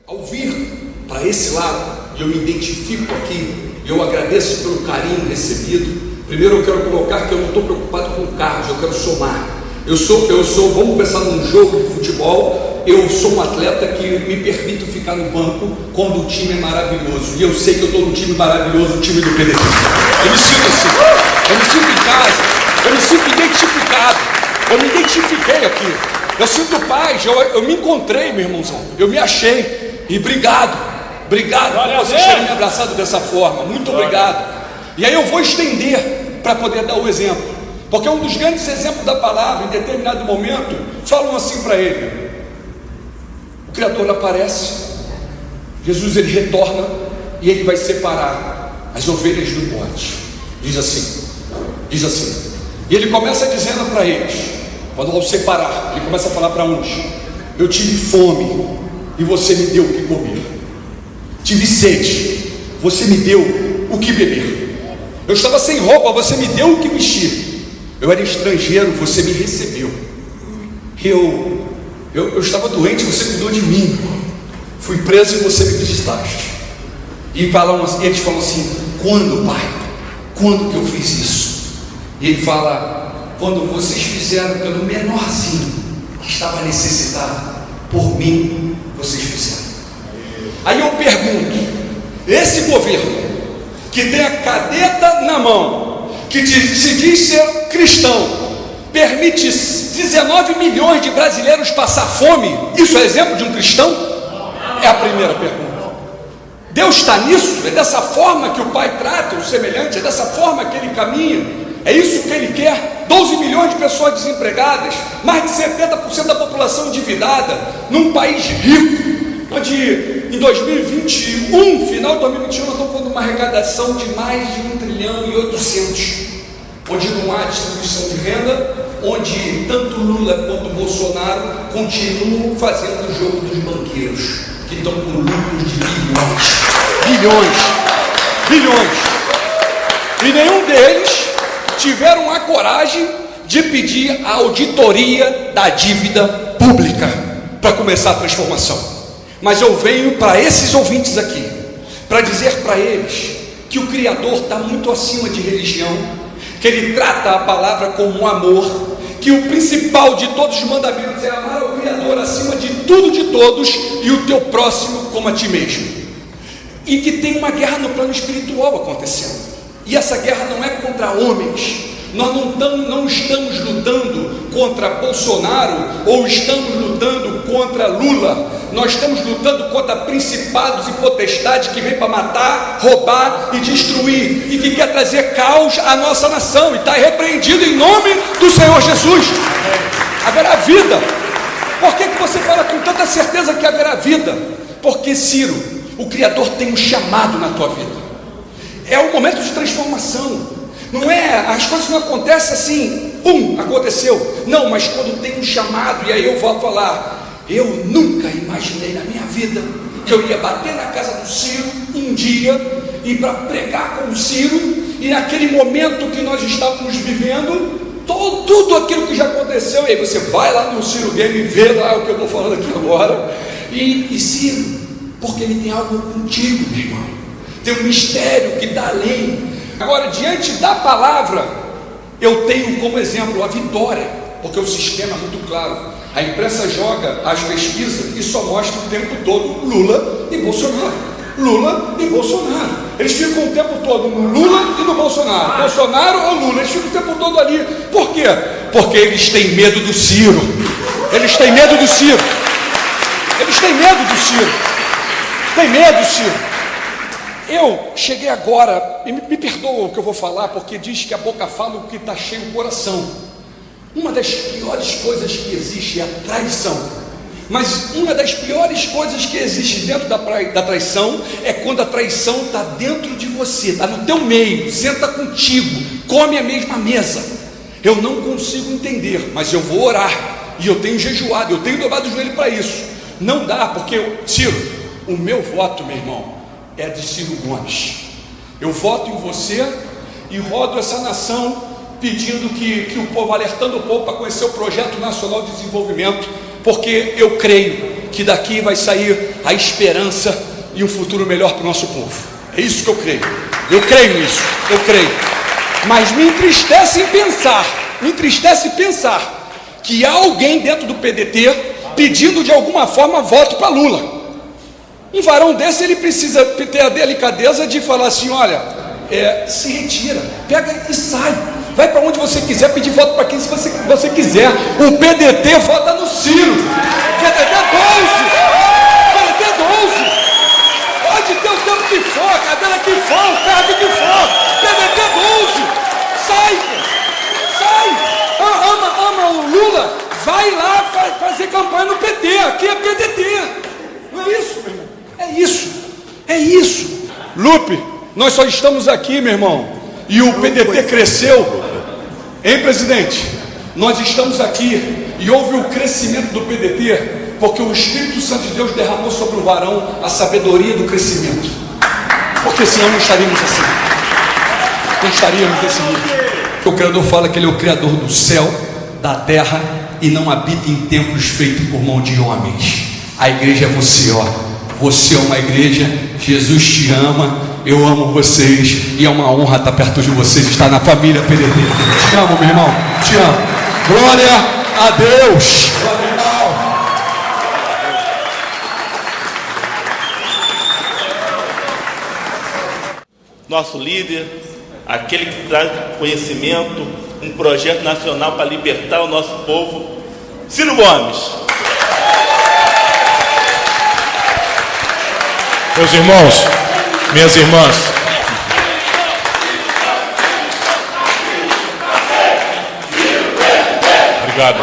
Ao vir para esse lado, e eu me identifico aqui, e eu agradeço pelo carinho recebido. Primeiro eu quero colocar que eu não estou preocupado com carros, eu quero somar. Eu sou, vamos pensar num jogo de futebol, eu sou um atleta que me permito ficar no banco quando o time é maravilhoso, e eu sei que eu estou num time maravilhoso, o time do PDC. Eu me sinto assim, eu me sinto em casa, eu me sinto identificado, eu me identifiquei aqui, eu sinto paz, eu me encontrei, meu irmãozão, eu me achei. E obrigado por vocês terem me abraçado dessa forma, muito obrigado. E aí eu vou estender para poder dar o exemplo, porque um dos grandes exemplos da palavra, em determinado momento, falam assim para ele: o Criador aparece, Jesus ele retorna e ele vai separar as ovelhas do bode. Diz assim, e ele começa dizendo para eles, quando ao separar, ele começa a falar para uns: eu tive fome e você me deu o que comer, tive sede, você me deu o que beber, eu estava sem roupa, você me deu o que vestir, eu era estrangeiro, você me recebeu, eu estava doente, você cuidou de mim, fui preso e você me visitaste. E eles falam assim: quando, pai? Quando que eu fiz isso? E ele fala: quando vocês fizeram pelo menorzinho que estava necessitado, por mim vocês fizeram. Aí eu pergunto: esse governo que tem a caneta na mão, que se diz ser cristão, permite 19 milhões de brasileiros passar fome? Isso é exemplo de um cristão? É a primeira pergunta. Deus está nisso? É dessa forma que o Pai trata o semelhante? É dessa forma que Ele caminha? É isso que Ele quer? 12 milhões de pessoas desempregadas, mais de 70% da população endividada, num país rico, onde em 2021, final de 2021, nós estamos falando de uma arrecadação de mais de 1 trilhão e 800, onde não há distribuição de renda, onde tanto Lula quanto Bolsonaro continuam fazendo o jogo dos banqueiros, que estão com lucros de bilhões, e nenhum deles tiveram a coragem de pedir a auditoria da dívida pública para começar a transformação. Mas eu venho para esses ouvintes aqui para dizer para eles que o Criador está muito acima de religião, que Ele trata a palavra como um amor, que o principal de todos os mandamentos é amar o Criador acima de tudo, de todos, e o teu próximo como a ti mesmo, e que tem uma guerra no plano espiritual acontecendo. E essa guerra não é contra homens. Nós não estamos lutando contra Bolsonaro ou estamos lutando contra Lula. Nós estamos lutando contra principados e potestades que vêm para matar, roubar e destruir, e que quer trazer caos à nossa nação, e está repreendido em nome do Senhor Jesus. Haverá vida. Por que você fala com tanta certeza que haverá vida? Porque, Ciro, o Criador tem um chamado na tua vida. É um momento de transformação. Não é, as coisas não acontecem assim, aconteceu. Não, mas quando tem um chamado, e aí eu vou falar: eu nunca imaginei na minha vida que eu ia bater na casa do Ciro um dia, e para pregar com o Ciro, e naquele momento que nós estávamos vivendo, tudo aquilo que já aconteceu, e aí você vai lá no Ciro Game e vê lá o que eu estou falando aqui agora, e Ciro, porque ele tem algo contigo, meu irmão. Tem um mistério que dá além. Agora, diante da palavra, eu tenho como exemplo a vitória, porque o sistema é muito claro. A imprensa joga as pesquisas e só mostra o tempo todo Lula e Bolsonaro. Lula e Bolsonaro. Eles ficam o tempo todo no Lula e no Bolsonaro. Bolsonaro ou Lula, eles ficam o tempo todo ali. Por quê? Porque eles têm medo do Ciro. Eles têm medo do Ciro. Eles têm medo do Ciro. Tem medo, Ciro. Eu cheguei agora, e me perdoa o que eu vou falar, porque diz que a boca fala o que está cheio o coração. Uma das piores coisas que existe é a traição. Mas uma das piores coisas que existe dentro da traição é quando a traição está dentro de você, está no teu meio, senta contigo, come a mesma mesa. Eu não consigo entender, mas eu vou orar, e eu tenho jejuado, eu tenho dobrado o joelho para isso. Não dá, porque, Ciro, o meu voto, meu irmão, é de Ciro Gomes. Eu voto em você e rodo essa nação pedindo que o povo, alertando o povo para conhecer o Projeto Nacional de Desenvolvimento, porque eu creio que daqui vai sair a esperança e um futuro melhor para o nosso povo. É isso que eu creio. Eu creio nisso, eu creio. Mas me entristece pensar que há alguém dentro do PDT pedindo de alguma forma voto para Lula. Um varão desse, ele precisa ter a delicadeza de falar assim: olha, se retira, pega e sai, vai para onde você quiser, pedir voto para quem você quiser. O PDT vota no Ciro. PDT 12, pode ter o tempo que for, a cadeira que for, o cargo que for, PDT 12, ama o Lula, vai lá fazer campanha no PT, aqui é PDT. Não é isso, meu irmão? É isso. Lupe, nós só estamos aqui, meu irmão, e o PDT cresceu, hein, presidente? Nós estamos aqui e houve o crescimento do PDT porque o Espírito Santo de Deus derramou sobre o varão a sabedoria do crescimento, porque senão não estaríamos assim, não estaríamos desse nível. O Criador fala que Ele é o Criador do céu, da terra, e não habita em templos feitos por mão de homens. A igreja é você, ó. Você é uma igreja, Jesus te ama, eu amo vocês, e é uma honra estar perto de vocês, estar na família PDT. Te amo, meu irmão, te amo. Glória a Deus. Glória, irmão. Nosso líder, aquele que traz conhecimento, um projeto nacional para libertar o nosso povo, Ciro Gomes. Meus irmãos, minhas irmãs, obrigado.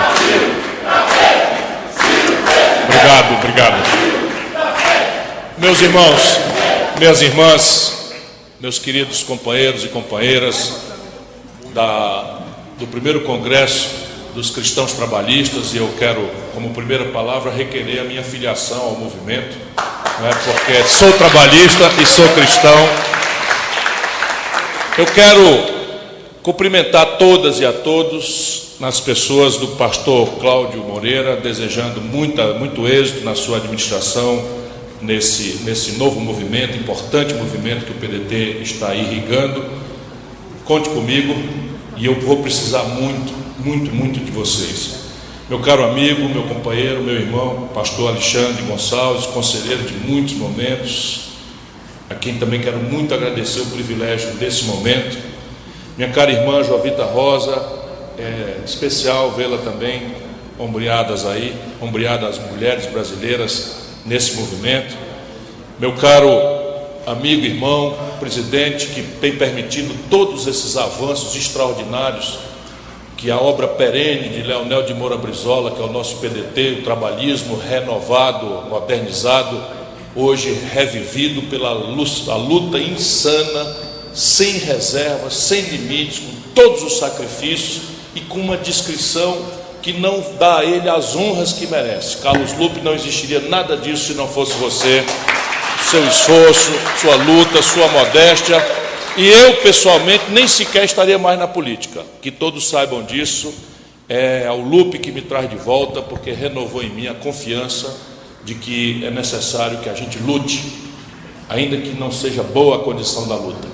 Meus irmãos, minhas irmãs, meus queridos companheiros e companheiras do primeiro congresso dos cristãos trabalhistas, e eu quero, como primeira palavra, requerer a minha filiação ao movimento, porque sou trabalhista e sou cristão. Eu quero cumprimentar todas e a todos, nas pessoas do pastor Cláudio Moreira, desejando muito êxito na sua administração, nesse novo movimento, importante movimento que o PDT está irrigando. Conte comigo, e eu vou precisar muito de vocês. Meu caro amigo, meu companheiro, meu irmão, pastor Alexandre Gonçalves, conselheiro de muitos momentos, a quem também quero muito agradecer o privilégio desse momento. Minha cara irmã Jovita Rosa, é especial vê-la também ombreada as mulheres brasileiras nesse movimento. Meu caro amigo, irmão, presidente, que tem permitido todos esses avanços extraordinários, que a obra perene de Leonel de Moura Brizola, que é o nosso PDT, o trabalhismo renovado, modernizado, hoje revivido pela luta insana, sem reservas, sem limites, com todos os sacrifícios e com uma descrição que não dá a ele as honras que merece. Carlos Lupe, não existiria nada disso se não fosse você, seu esforço, sua luta, sua modéstia. E eu, pessoalmente, nem sequer estaria mais na política. Que todos saibam disso. É o Lupe que me traz de volta, porque renovou em mim a confiança de que é necessário que a gente lute, ainda que não seja boa a condição da luta.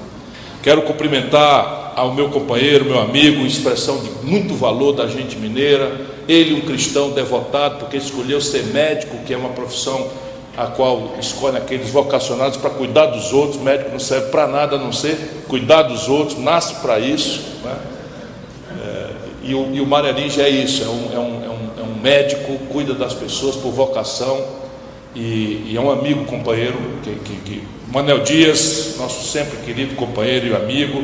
Quero cumprimentar ao meu companheiro, meu amigo, expressão de muito valor da gente mineira. Ele, um cristão devotado, porque escolheu ser médico, que é uma profissão a qual escolhe aqueles vocacionados para cuidar dos outros. Médico não serve para nada a não ser cuidar dos outros, nasce para isso, né? E o Marelinge é isso, é um médico, cuida das pessoas por vocação, e é um amigo, companheiro, Manel Dias, nosso sempre querido companheiro e amigo.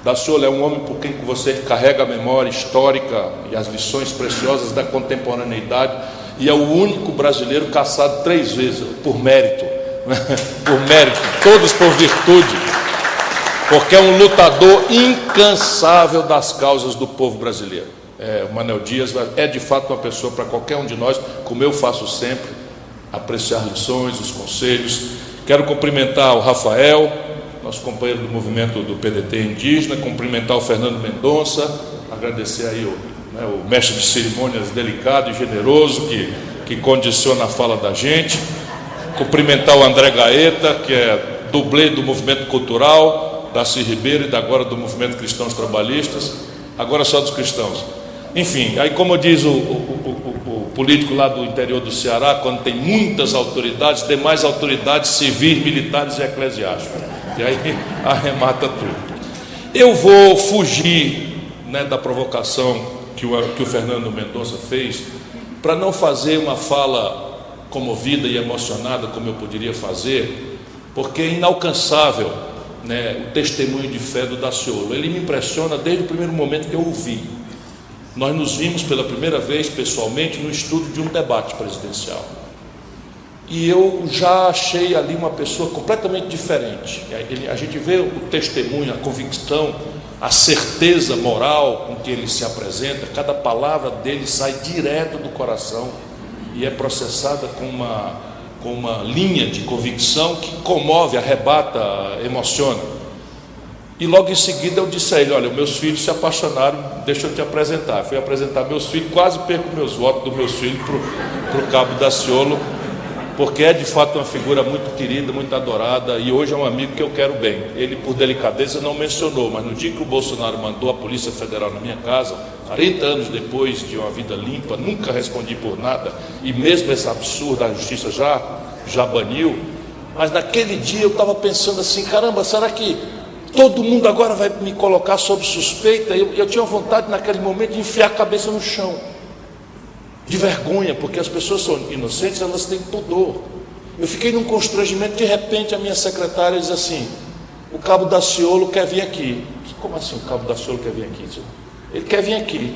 Daciolo é um homem por quem você carrega a memória histórica e as lições preciosas da contemporaneidade, e é o único brasileiro caçado 3 vezes, por mérito, por mérito, todos por virtude, porque é um lutador incansável das causas do povo brasileiro. O Manel Dias é de fato uma pessoa para qualquer um de nós, como eu faço sempre, apreciar lições, os conselhos. Quero cumprimentar o Rafael, nosso companheiro do movimento do PDT indígena, cumprimentar o Fernando Mendonça, agradecer aí o mestre de cerimônias delicado e generoso, que que condiciona a fala da gente. Cumprimentar o André Gaeta, que é dublê do movimento cultural, Darcy Ribeiro e agora do movimento Cristãos Trabalhistas, agora só dos cristãos. Enfim, aí como diz o político lá do interior do Ceará, quando tem muitas autoridades, demais autoridades civis, militares e eclesiásticas, e aí arremata tudo. Eu vou fugir, né, da provocação que o Fernando Mendonça fez, para não fazer uma fala comovida e emocionada como eu poderia fazer, porque é inalcançável, né, o testemunho de fé do Daciolo. Ele me impressiona desde o primeiro momento que eu o vi. Nós nos vimos pela primeira vez pessoalmente no estúdio de um debate presidencial, e eu já achei ali uma pessoa completamente diferente. A gente vê o testemunho, a convicção, a certeza moral com que ele se apresenta. Cada palavra dele sai direto do coração e é processada com uma linha de convicção que comove, arrebata, emociona. E logo em seguida eu disse a ele: olha, meus filhos se apaixonaram, deixa eu te apresentar. Fui apresentar meus filhos, quase perco meus votos dos meus filhos para o cabo Daciolo, porque é de fato uma figura muito querida, muito adorada, e hoje é um amigo que eu quero bem. Ele, por delicadeza, não mencionou, mas no dia que o Bolsonaro mandou a Polícia Federal na minha casa, 40 anos depois de uma vida limpa, nunca respondi por nada, e mesmo esse absurdo a justiça já baniu. Mas naquele dia eu estava pensando assim: caramba, será que todo mundo agora vai me colocar sob suspeita? Eu tinha vontade naquele momento de enfiar a cabeça no chão, de vergonha, porque as pessoas são inocentes, elas têm pudor. Eu fiquei num constrangimento. De repente a minha secretária diz assim: o cabo Daciolo quer vir aqui. Como assim o cabo Daciolo quer vir aqui? Ele quer vir aqui.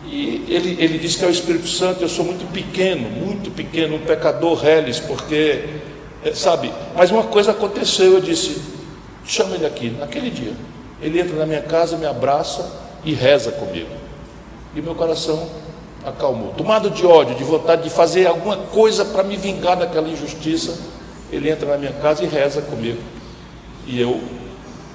E ele disse que é o Espírito Santo. Eu sou muito pequeno, um pecador reles, porque, sabe, mas uma coisa aconteceu. Eu disse: chama ele aqui. Naquele dia ele entra na minha casa, me abraça e reza comigo, e meu coração acalmou. Tomado de ódio, de vontade de fazer alguma coisa para me vingar daquela injustiça, ele entra na minha casa e reza comigo, e eu,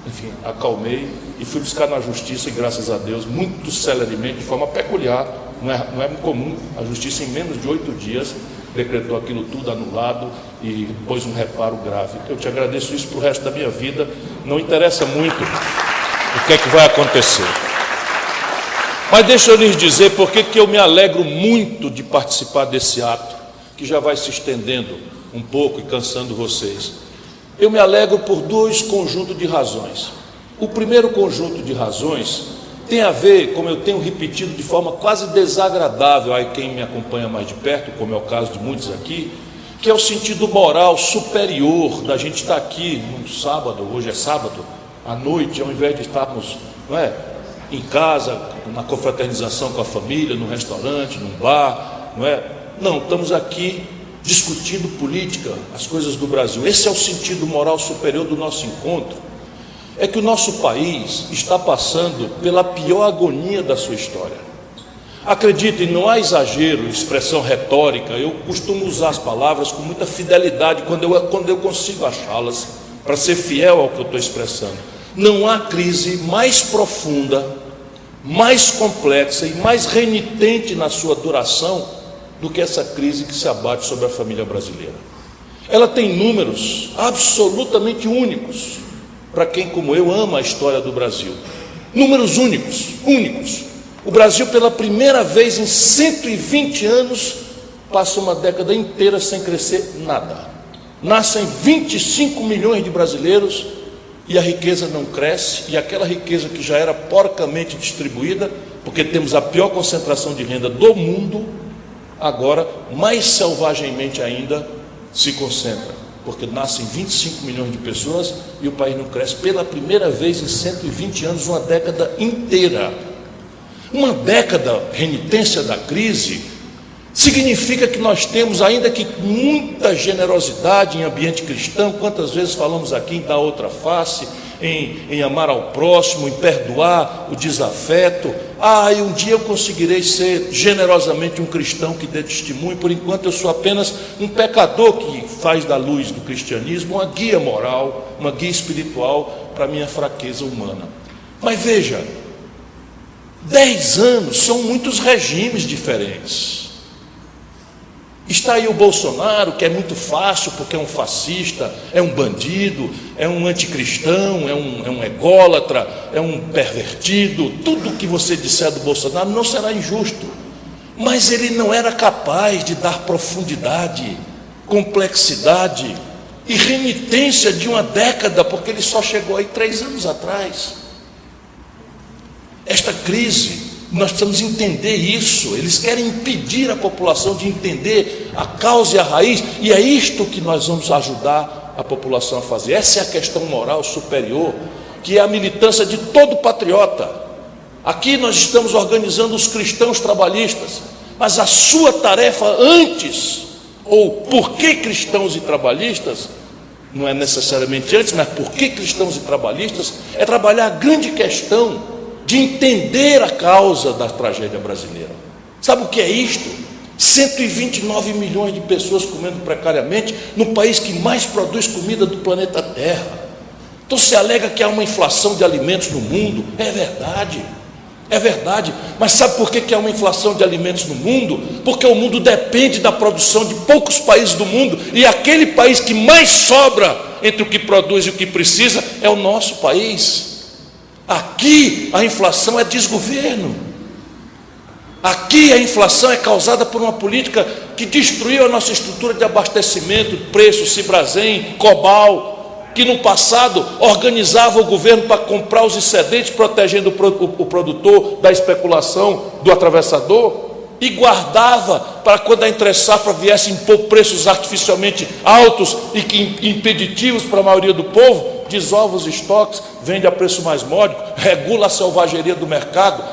enfim, acalmei e fui buscar na justiça. E graças a Deus, muito celeremente, de forma peculiar, não é comum, a justiça em menos de 8 dias decretou aquilo tudo anulado e pôs um reparo grave. Eu te agradeço isso para o resto da minha vida. Não interessa muito o que é que vai acontecer, mas deixa eu lhes dizer por que eu me alegro muito de participar desse ato, que já vai se estendendo um pouco e cansando vocês. Eu me alegro por 2 conjuntos de razões. O primeiro conjunto de razões tem a ver, como eu tenho repetido de forma quase desagradável a quem me acompanha mais de perto, como é o caso de muitos aqui, que é o sentido moral superior da gente estar aqui num sábado, hoje é sábado, à noite, ao invés de estarmos, não é, em casa, na confraternização com a família, num restaurante, num bar, não é? Não, estamos aqui discutindo política, as coisas do Brasil. Esse é o sentido moral superior do nosso encontro. É que o nosso país está passando pela pior agonia da sua história. Acreditem, não há exagero, expressão retórica. Eu costumo usar as palavras com muita fidelidade quando eu consigo achá-las, para ser fiel ao que eu estou expressando. Não há crise mais profunda, mais complexa e mais renitente na sua duração do que essa crise que se abate sobre a família brasileira. Ela tem números absolutamente únicos para quem, como eu, ama a história do Brasil. Números únicos. O Brasil, pela primeira vez em 120 anos, passa uma década inteira sem crescer nada. Nascem 25 milhões de brasileiros e a riqueza não cresce, e aquela riqueza que já era porcamente distribuída, porque temos a pior concentração de renda do mundo, agora, mais selvagemmente ainda, se concentra, porque nascem 25 milhões de pessoas e o país não cresce pela primeira vez em 120 anos, uma década inteira. Uma década, renitência da crise, significa que nós temos, ainda que muita generosidade em ambiente cristão. Quantas vezes falamos aqui em dar outra face, em amar ao próximo, em perdoar o desafeto. E um dia eu conseguirei ser generosamente um cristão que dê testemunho. Por enquanto eu sou apenas um pecador que faz da luz do cristianismo uma guia moral, uma guia espiritual para a minha fraqueza humana. Mas veja, 10 anos são muitos regimes diferentes. Está aí o Bolsonaro, que é muito fácil, porque é um fascista, é um bandido, é um anticristão, é um ególatra, é um pervertido. Tudo o que você disser do Bolsonaro não será injusto. Mas ele não era capaz de dar profundidade, complexidade e renitência de uma década, porque ele só chegou aí 3 anos atrás. Esta crise, nós precisamos entender isso. Eles querem impedir a população de entender a causa e a raiz, e é isto que nós vamos ajudar a população a fazer. Essa é a questão moral superior, que é a militância de todo patriota. Aqui nós estamos organizando os cristãos trabalhistas, mas a sua tarefa antes, ou por que cristãos e trabalhistas, não é necessariamente antes, mas por que cristãos e trabalhistas, é trabalhar a grande questão de entender a causa da tragédia brasileira. Sabe o que é isto? 129 milhões de pessoas comendo precariamente no país que mais produz comida do planeta Terra. Então se alega que há uma inflação de alimentos no mundo. É verdade, mas sabe por que há uma inflação de alimentos no mundo? Porque o mundo depende da produção de poucos países do mundo, e aquele país que mais sobra entre o que produz e o que precisa é o nosso país. Aqui a inflação é desgoverno. Aqui a inflação é causada por uma política que destruiu a nossa estrutura de abastecimento, preço, Cibrazen, Cobal, que no passado organizava o governo para comprar os excedentes, protegendo o produtor da especulação do atravessador, e guardava para quando a entre-safra viesse impor preços artificialmente altos e que impeditivos para a maioria do povo, desova os estoques, vende a preço mais módico, regula a selvageria do mercado.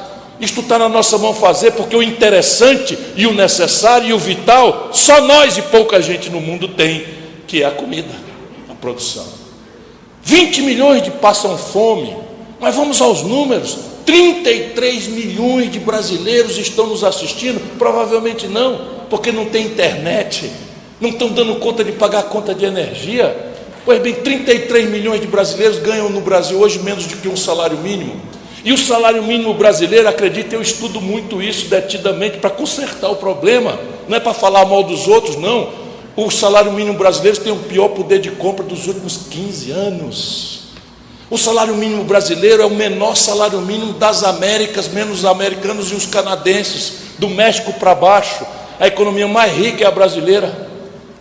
Isto está na nossa mão fazer, porque o interessante e o necessário e o vital, só nós e pouca gente no mundo tem, que é a comida, a produção. 20 milhões passam fome, mas vamos aos números. 33 milhões de brasileiros estão nos assistindo, provavelmente não, porque não tem internet, não estão dando conta de pagar a conta de energia. Pois bem, 33 milhões de brasileiros ganham no Brasil hoje menos do que um salário mínimo. E o salário mínimo brasileiro, acredite, eu estudo muito isso detidamente para consertar o problema, não é para falar mal dos outros, não. O salário mínimo brasileiro tem o pior poder de compra dos últimos 15 anos. O salário mínimo brasileiro é o menor salário mínimo das Américas, menos os americanos e os canadenses, do México para baixo. A economia mais rica é a brasileira.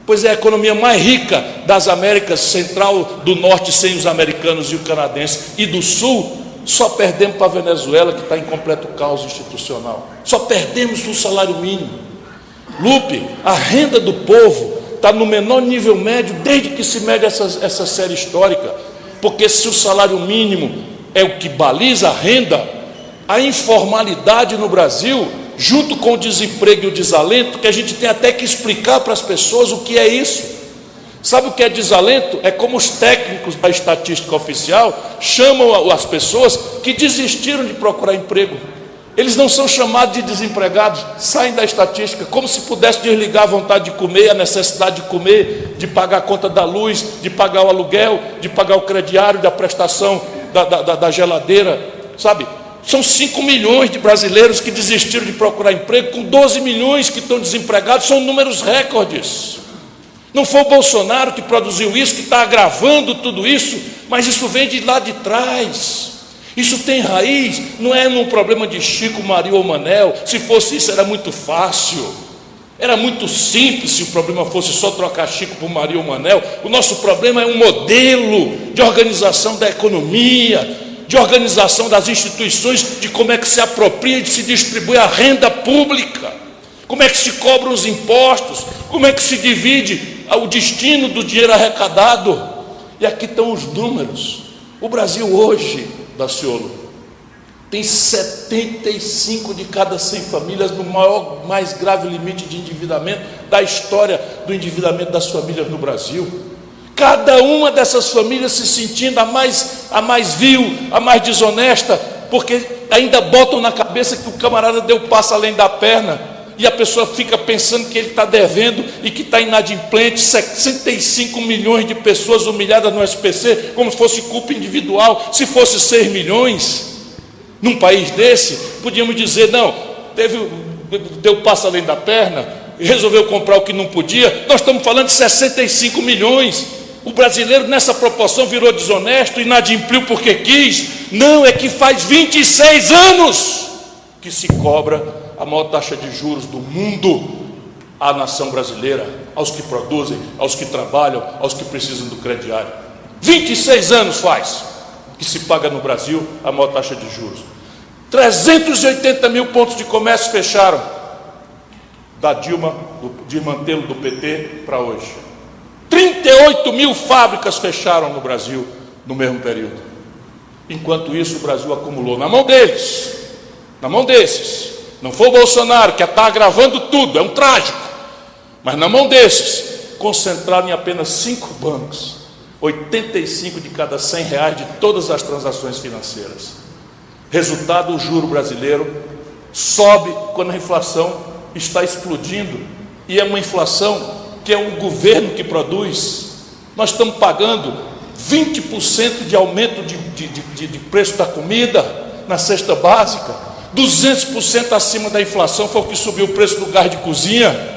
Pois é a economia mais rica das Américas, central, do norte, sem os americanos e o canadense, e do sul, só perdemos para a Venezuela, que está em completo caos institucional. Só perdemos o salário mínimo. Lupe, a renda do povo está no menor nível médio desde que se mede essa série histórica, porque se o salário mínimo é o que baliza a renda, a informalidade no Brasil, junto com o desemprego e o desalento, que a gente tem até que explicar para as pessoas o que é isso. Sabe o que é desalento? É como os técnicos da estatística oficial chamam as pessoas que desistiram de procurar emprego. Eles não são chamados de desempregados, saem da estatística, como se pudesse desligar a vontade de comer, a necessidade de comer, de pagar a conta da luz, de pagar o aluguel, de pagar o crediário, da prestação da geladeira, sabe? São 5 milhões de brasileiros que desistiram de procurar emprego, com 12 milhões que estão desempregados, são números recordes. Não foi o Bolsonaro que produziu isso, que está agravando tudo isso, mas isso vem de lá de trás. Isso tem raiz, não é num problema de Chico, Maria ou Manel. Se fosse isso, era muito fácil, era muito simples. Se o problema fosse só trocar Chico por Maria ou Manel. O nosso problema é um modelo de organização da economia, de organização das instituições, de como é que se apropria e se distribui a renda pública, como é que se cobram os impostos, como é que se divide o destino do dinheiro arrecadado. E aqui estão os números. O Brasil hoje, Daciolo, tem 75 de cada 100 famílias no mais grave limite de endividamento da história do endividamento das famílias no Brasil. Cada uma dessas famílias se sentindo a mais vil, a mais desonesta, porque ainda botam na cabeça que o camarada deu passo além da perna, e a pessoa fica pensando que ele está devendo e que está inadimplente. 65 milhões de pessoas humilhadas no SPC, como se fosse culpa individual. Se fosse 6 milhões, num país desse, podíamos dizer, não, deu passo além da perna, e resolveu comprar o que não podia. Nós estamos falando de 65 milhões. O brasileiro nessa proporção virou desonesto, inadimpliu porque quis. Não, é que faz 26 anos que se cobra a maior taxa de juros do mundo à nação brasileira, aos que produzem, aos que trabalham, aos que precisam do crediário. 26 anos faz que se paga no Brasil a maior taxa de juros. 380 mil pontos de comércio fecharam da Dilma, de mantê-lo do PT para hoje. 38 mil fábricas fecharam no Brasil no mesmo período. Enquanto isso, o Brasil acumulou na mão deles, na mão desses. Não foi o Bolsonaro, que está agravando tudo, é um trágico. Mas na mão desses, concentraram em apenas 5 bancos, 85 de cada 100 reais de todas as transações financeiras. Resultado, o juro brasileiro sobe quando a inflação está explodindo, e é uma inflação que é o governo que produz. Nós estamos pagando 20% de aumento de preço da comida na cesta básica, 200% acima da inflação foi o que subiu o preço do gás de cozinha,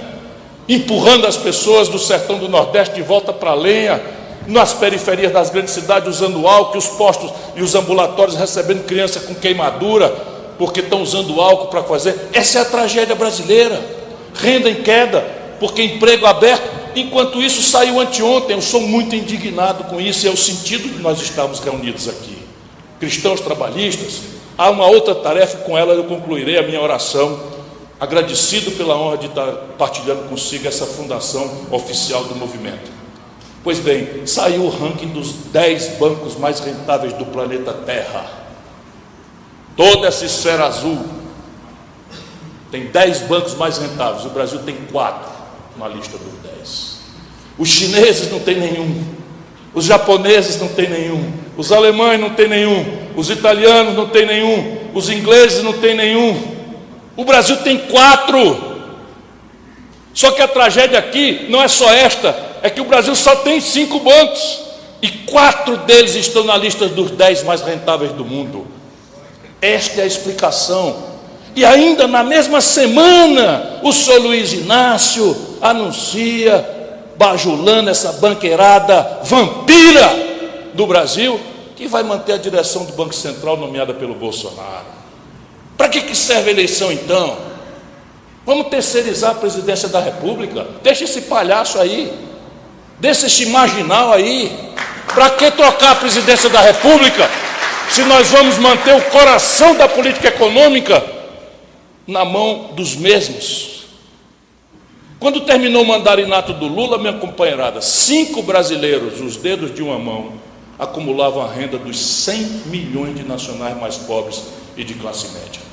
empurrando as pessoas do sertão do Nordeste de volta para a lenha, nas periferias das grandes cidades, usando álcool, os postos e os ambulatórios recebendo criança com queimadura, porque estão usando álcool para fazer. Essa é a tragédia brasileira. Renda em queda, porque emprego aberto. Enquanto isso, saiu anteontem. Eu sou muito indignado com isso, e é o sentido de nós estarmos reunidos aqui. Cristãos trabalhistas, há uma outra tarefa, e com ela eu concluirei a minha oração, agradecido pela honra de estar partilhando consigo essa fundação oficial do movimento. Pois bem, saiu o ranking dos 10 bancos mais rentáveis do planeta Terra. Toda essa esfera azul tem 10 bancos mais rentáveis. O Brasil tem 4 na lista dos 10. Os chineses não tem nenhum, os japoneses não tem nenhum, os alemães não tem nenhum, os italianos não tem nenhum, os ingleses não tem nenhum. O Brasil tem 4. Só que a tragédia aqui não é só esta, é que o Brasil só tem 5 bancos, e 4 deles estão na lista dos 10 mais rentáveis do mundo. Esta é a explicação. E ainda na mesma semana, o senhor Luiz Inácio anuncia, bajulando essa banqueirada vampira do Brasil, que vai manter a direção do Banco Central nomeada pelo Bolsonaro. Para que serve a eleição então? Vamos terceirizar a presidência da República? Deixa esse palhaço aí, deixa esse marginal aí. Para que trocar a presidência da República, se nós vamos manter o coração da política econômica na mão dos mesmos? Quando terminou o mandarinato do Lula, minha companheirada, 5 brasileiros, os dedos de uma mão, acumulavam a renda dos 100 milhões de nacionais mais pobres e de classe média.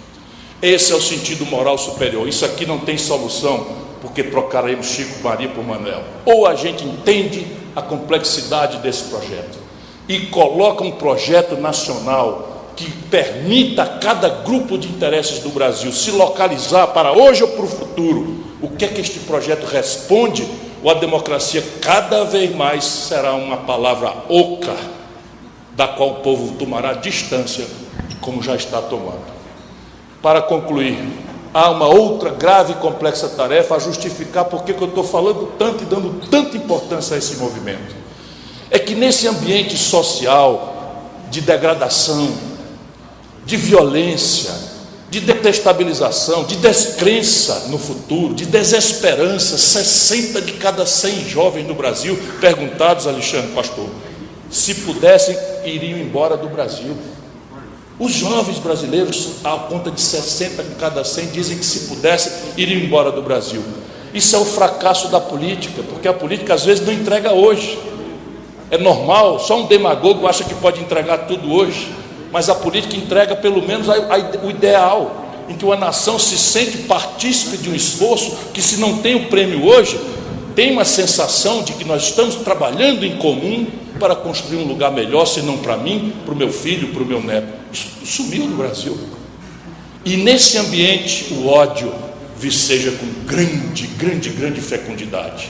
Esse é o sentido moral superior. Isso aqui não tem solução, porque trocaremos Chico Maria por Manuel. Ou a gente entende a complexidade desse projeto e coloca um projeto nacional que permita a cada grupo de interesses do Brasil se localizar para hoje ou para o futuro. O que é que este projeto responde? Ou a democracia cada vez mais será uma palavra oca, da qual o povo tomará distância, como já está tomando. Para concluir, há uma outra grave e complexa tarefa a justificar porque eu estou falando tanto e dando tanta importância a esse movimento. É que nesse ambiente social de degradação, de violência, de desestabilização, de descrença no futuro, de desesperança, 60 de cada 100 jovens no Brasil, perguntados, Alexandre Pastor, se pudessem, iriam embora do Brasil. Os jovens brasileiros, à conta de 60 de cada 100, dizem que se pudessem, iriam embora do Brasil. Isso é o fracasso da política, porque a política às vezes não entrega hoje. É normal, só um demagogo acha que pode entregar tudo hoje, mas a política entrega pelo menos o ideal, em que uma nação se sente partícipe de um esforço que, se não tem o prêmio hoje, tem uma sensação de que nós estamos trabalhando em comum para construir um lugar melhor, se não para mim, para o meu filho, para o meu neto. Isso sumiu no Brasil. E nesse ambiente o ódio viceja com grande fecundidade.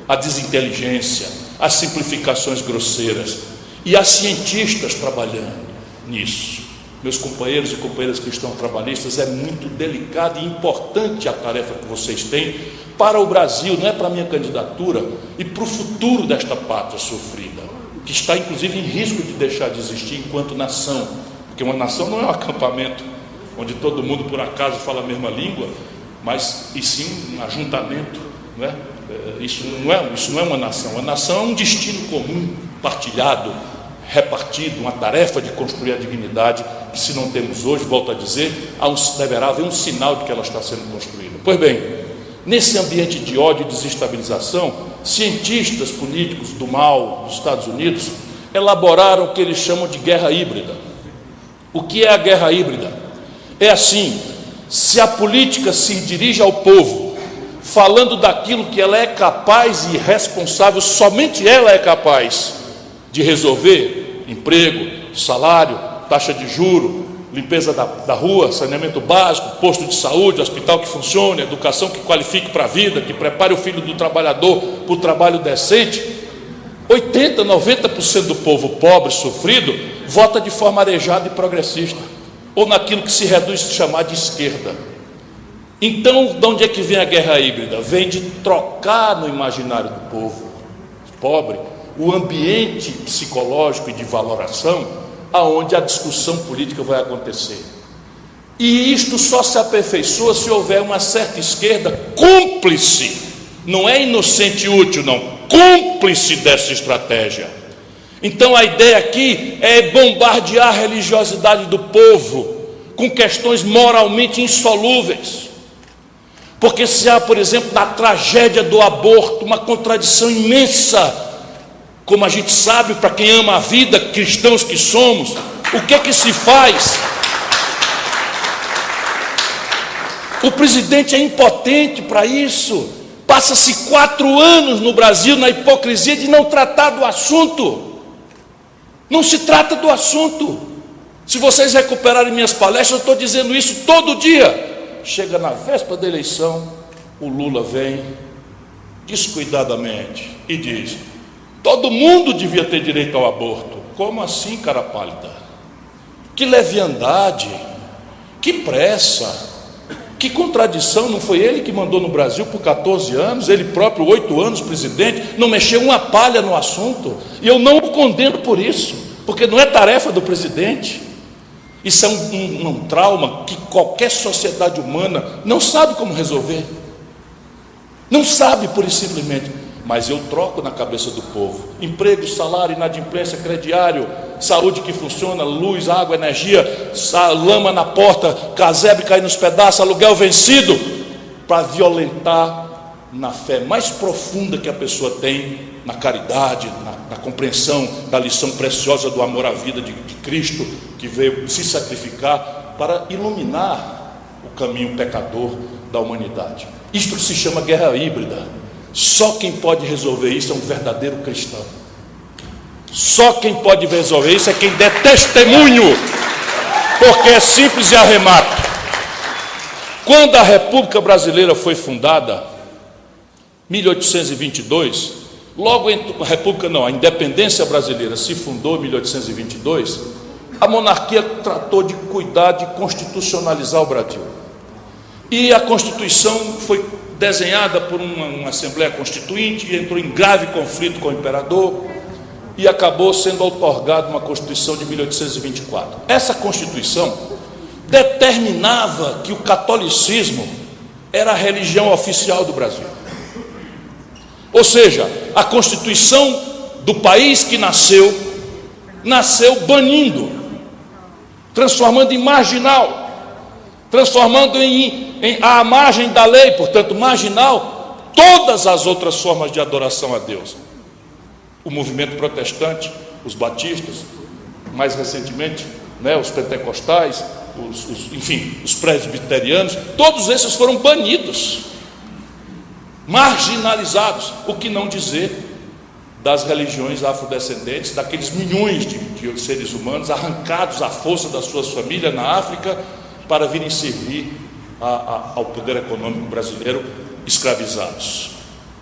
A desinteligência, as simplificações grosseiras, e há cientistas trabalhando nisso. meus companheiros e companheiras cristãos trabalhistas, é muito delicada e importante a tarefa que vocês têm para o Brasil, não é para a minha candidatura, e para o futuro desta pátria sofrida, que está inclusive em risco de deixar de existir enquanto nação, porque uma nação não é um acampamento onde todo mundo por acaso fala a mesma língua, mas e sim um ajuntamento, não é? Isso não é uma nação. Uma nação é um destino comum, partilhado, repartido, uma tarefa de construir a dignidade, que se não temos hoje, volto a dizer, deverá haver um sinal de que ela está sendo construída. Pois bem, nesse ambiente de ódio e desestabilização, cientistas políticos do mal dos Estados Unidos elaboraram o que eles chamam de guerra híbrida. O que é a guerra híbrida? É assim: se a política se dirige ao povo, falando daquilo que ela é capaz e responsável, somente ela é capaz de resolver: emprego, salário, taxa de juro, limpeza da rua, saneamento básico, posto de saúde, hospital que funcione, educação que qualifique para a vida, que prepare o filho do trabalhador para o trabalho decente. 80%, 90% do povo pobre, sofrido, vota de forma arejada e progressista, ou naquilo que se reduz a chamar de esquerda. Então, de onde é que vem a guerra híbrida? Vem de trocar no imaginário do povo pobre o ambiente psicológico e de valoração aonde a discussão política vai acontecer. E isto só se aperfeiçoa se houver uma certa esquerda cúmplice, não é inocente e útil, não, cúmplice dessa estratégia. Então a ideia aqui é bombardear a religiosidade do povo com questões moralmente insolúveis. Porque se há, por exemplo, na tragédia do aborto, uma contradição imensa, como a gente sabe, para quem ama a vida, cristãos que somos, o que é que se faz? O presidente é impotente para isso. Passa-se 4 anos no Brasil na hipocrisia de não tratar do assunto. Não se trata do assunto. Se vocês recuperarem minhas palestras, eu estou dizendo isso todo dia. Chega na véspera da eleição, o Lula vem descuidadamente e diz: todo mundo devia ter direito ao aborto. Como assim, cara pálida? Que leviandade, que pressa, que contradição. Não foi ele que mandou no Brasil por 14 anos, ele próprio 8 anos presidente, não mexeu uma palha no assunto, e eu não o condeno por isso, porque não é tarefa do presidente. Isso é um trauma que qualquer sociedade humana não sabe como resolver, não sabe, pura e simplesmente. Mas eu troco na cabeça do povo: emprego, salário, inadimplência, crediário, saúde que funciona, luz, água, energia, lama na porta, casebre cair nos pedaços, aluguel vencido, para violentar na fé mais profunda que a pessoa tem, na caridade, na compreensão da lição preciosa do amor à vida de Cristo, que veio se sacrificar para iluminar o caminho pecador da humanidade. Isto se chama guerra híbrida. Só quem pode resolver isso é um verdadeiro cristão. Só quem pode resolver isso é quem der testemunho, porque é simples e arremato. Quando a República Brasileira foi fundada, 1822, a independência brasileira se fundou em 1822, a monarquia tratou de cuidar de constitucionalizar o Brasil. E a Constituição foi desenhada por uma Assembleia Constituinte, e entrou em grave conflito com o imperador, e acabou sendo outorgada uma Constituição de 1824. Essa Constituição determinava que o catolicismo era a religião oficial do Brasil. Ou seja, a Constituição do país que nasceu banindo, transformando em marginal, transformando à margem da lei, portanto marginal, todas as outras formas de adoração a Deus. O movimento protestante, os batistas, mais recentemente, os pentecostais, os presbiterianos, todos esses foram banidos, marginalizados. O que não dizer das religiões afrodescendentes, daqueles milhões de seres humanos arrancados à força das suas famílias na África para virem servir ao poder econômico brasileiro, escravizados,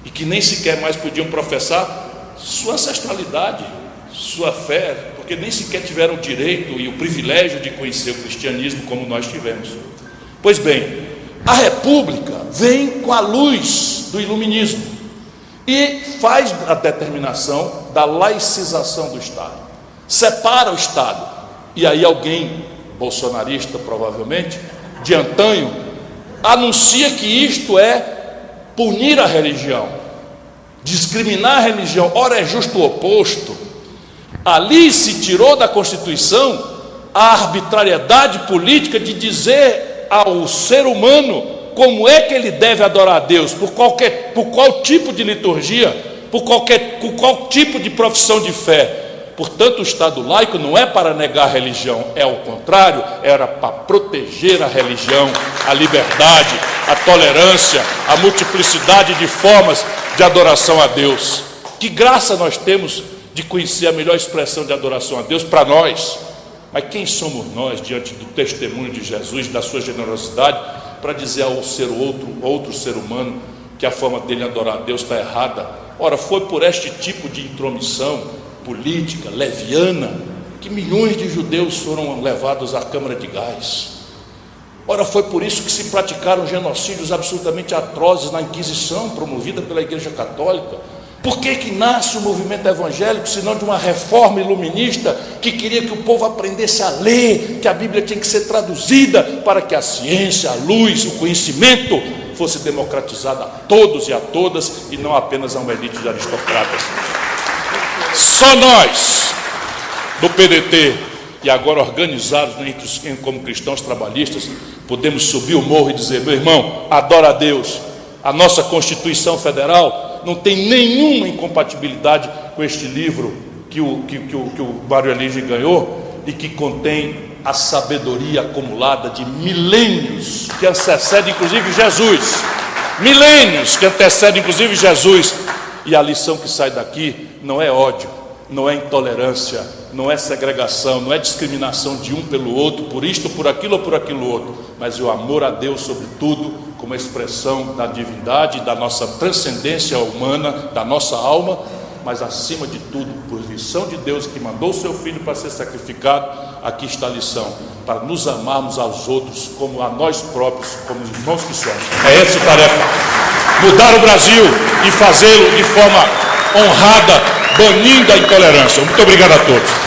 e que nem sequer mais podiam professar sua ancestralidade, sua fé, porque nem sequer tiveram o direito e o privilégio de conhecer o cristianismo como nós tivemos. Pois bem, a República vem com a luz do iluminismo e faz a determinação da laicização do Estado, separa o Estado. E aí alguém, bolsonarista provavelmente, de antanho, anuncia que isto é punir a religião, discriminar a religião. Ora, é justo o oposto. Ali se tirou da Constituição a arbitrariedade política de dizer ao ser humano como é que ele deve adorar a Deus, por qual tipo de liturgia, por qual tipo de profissão de fé. Portanto, o Estado laico não é para negar a religião, é ao contrário, era para proteger a religião, a liberdade, a tolerância, a multiplicidade de formas de adoração a Deus. Que graça nós temos de conhecer a melhor expressão de adoração a Deus para nós. Mas quem somos nós diante do testemunho de Jesus, da sua generosidade, para dizer ao outro ser humano que a forma dele adorar a Deus está errada? Ora, foi por este tipo de intromissão política, leviana, que milhões de judeus foram levados à câmara de gás. Ora, foi por isso que se praticaram genocídios absolutamente atrozes na Inquisição, promovida pela Igreja Católica. Por que nasce o movimento evangélico, senão de uma reforma iluminista que queria que o povo aprendesse a ler, que a Bíblia tinha que ser traduzida para que a ciência, a luz, o conhecimento fosse democratizado a todos e a todas, e não apenas a uma elite de aristocratas. Só nós, do PDT, e agora organizados como cristãos trabalhistas, podemos subir o morro e dizer: meu irmão, adora a Deus. A nossa Constituição Federal não tem nenhuma incompatibilidade com este livro que o Mário Elige ganhou e que contém a sabedoria acumulada de milênios que antecedem inclusive Jesus. Milênios que antecedem inclusive Jesus. E a lição que sai daqui não é ódio, não é intolerância, não é segregação, não é discriminação de um pelo outro, por isto, por aquilo ou por aquilo outro, mas o amor a Deus sobre tudo, como expressão da divindade, da nossa transcendência humana, da nossa alma, mas acima de tudo, por lição de Deus que mandou o seu Filho para ser sacrificado. Aqui está a lição, para nos amarmos aos outros como a nós próprios, como irmãos que somos. É essa a tarefa, mudar o Brasil e fazê-lo de forma honrada, banindo a intolerância. Muito obrigado a todos.